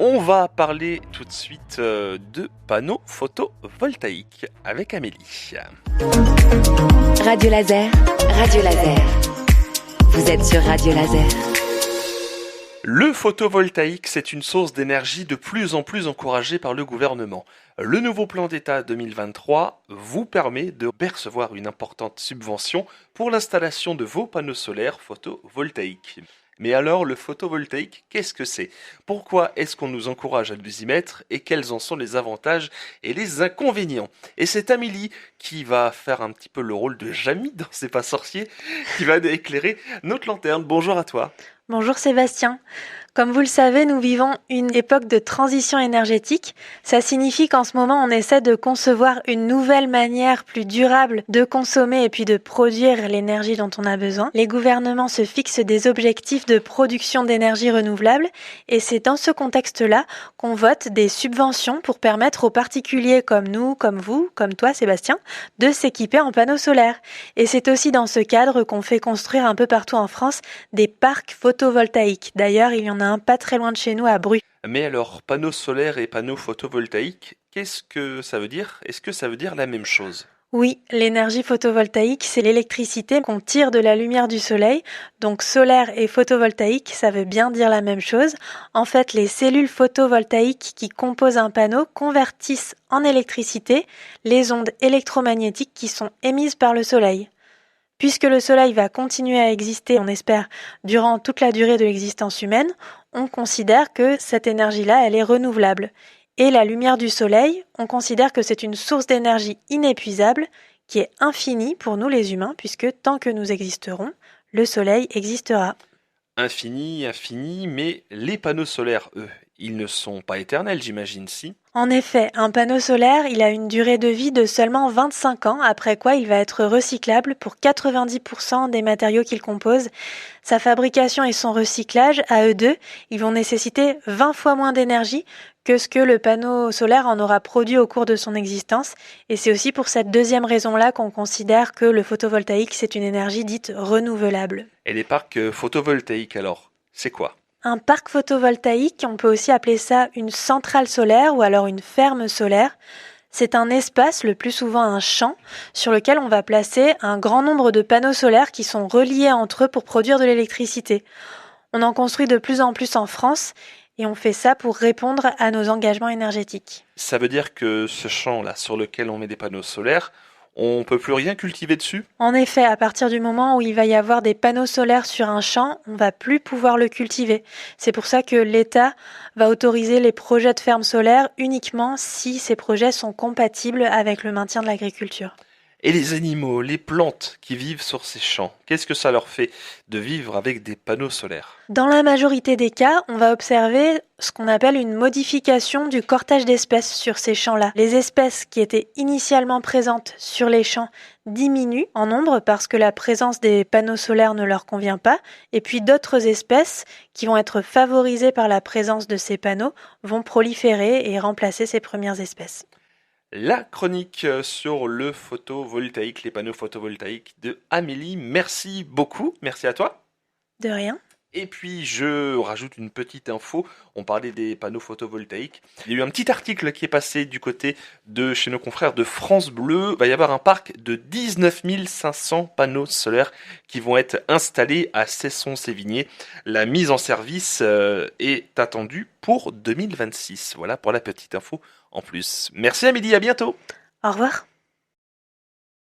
On va parler tout de suite de panneaux photovoltaïques avec Amélie. Radio Laser, Radio Laser. Vous êtes sur Radio Laser. Le photovoltaïque, c'est une source d'énergie de plus en plus encouragée par le gouvernement. Le nouveau plan d'État 2023 vous permet de percevoir une importante subvention pour l'installation de vos panneaux solaires photovoltaïques. Mais alors, le photovoltaïque, qu'est-ce que c'est ? Pourquoi est-ce qu'on nous encourage à nous y mettre et quels en sont les avantages et les inconvénients ? Et c'est Amélie qui va faire un petit peu le rôle de Jamie dans C'est pas sorcier, qui va éclairer notre lanterne. Bonjour à toi. Bonjour Sébastien. Comme vous le savez, nous vivons une époque de transition énergétique. Ça signifie qu'en ce moment, on essaie de concevoir une nouvelle manière plus durable de consommer et puis de produire l'énergie dont on a besoin. Les gouvernements se fixent des objectifs de production d'énergie renouvelable et c'est dans ce contexte-là qu'on vote des subventions pour permettre aux particuliers comme nous, comme vous, comme toi Sébastien, de s'équiper en panneaux solaires. Et c'est aussi dans ce cadre qu'on fait construire un peu partout en France des parcs photovoltaïques. D'ailleurs, il y en a un pas très loin de chez nous à Bru. Mais alors, panneaux solaires et panneaux photovoltaïques, qu'est-ce que ça veut dire ? Est-ce que ça veut dire la même chose ? Oui, l'énergie photovoltaïque, c'est l'électricité qu'on tire de la lumière du soleil. Donc solaire et photovoltaïque, ça veut bien dire la même chose. En fait, les cellules photovoltaïques qui composent un panneau convertissent en électricité les ondes électromagnétiques qui sont émises par le soleil. Puisque le soleil va continuer à exister, on espère, durant toute la durée de l'existence humaine, on considère que cette énergie-là, elle est renouvelable. Et la lumière du soleil, on considère que c'est une source d'énergie inépuisable qui est infinie pour nous les humains, puisque tant que nous existerons, le soleil existera. Infini, mais les panneaux solaires, eux, ils ne sont pas éternels, j'imagine, si ? En effet, un panneau solaire, il a une durée de vie de seulement 25 ans, après quoi il va être recyclable pour 90% des matériaux qu'il compose. Sa fabrication et son recyclage, à eux deux, ils vont nécessiter 20 fois moins d'énergie que ce que le panneau solaire en aura produit au cours de son existence. Et c'est aussi pour cette deuxième raison-là qu'on considère que le photovoltaïque, c'est une énergie dite renouvelable. Et les parcs photovoltaïques, alors, c'est quoi ? Un parc photovoltaïque, on peut aussi appeler ça une centrale solaire ou alors une ferme solaire. C'est un espace, le plus souvent un champ, sur lequel on va placer un grand nombre de panneaux solaires qui sont reliés entre eux pour produire de l'électricité. On en construit de plus en plus en France et on fait ça pour répondre à nos engagements énergétiques. Ça veut dire que ce champ-là, sur lequel on met des panneaux solaires, on peut plus rien cultiver dessus ? En effet, à partir du moment où il va y avoir des panneaux solaires sur un champ, on va plus pouvoir le cultiver. C'est pour ça que l'État va autoriser les projets de fermes solaires uniquement si ces projets sont compatibles avec le maintien de l'agriculture. Et les animaux, les plantes qui vivent sur ces champs, qu'est-ce que ça leur fait de vivre avec des panneaux solaires ? Dans la majorité des cas, on va observer ce qu'on appelle une modification du cortège d'espèces sur ces champs-là. Les espèces qui étaient initialement présentes sur les champs diminuent en nombre parce que la présence des panneaux solaires ne leur convient pas, et puis d'autres espèces qui vont être favorisées par la présence de ces panneaux vont proliférer et remplacer ces premières espèces. La chronique sur le photovoltaïque, les panneaux photovoltaïques de Amélie. Merci beaucoup, merci à toi. De rien. Et puis je rajoute une petite info, on parlait des panneaux photovoltaïques. Il y a eu un petit article qui est passé du côté de chez nos confrères de France Bleu. Il va y avoir un parc de 19 500 panneaux solaires qui vont être installés à Cesson-Sévigné. La mise en service est attendue pour 2026. Voilà pour la petite info en plus. Merci Amélie, à bientôt. Au revoir.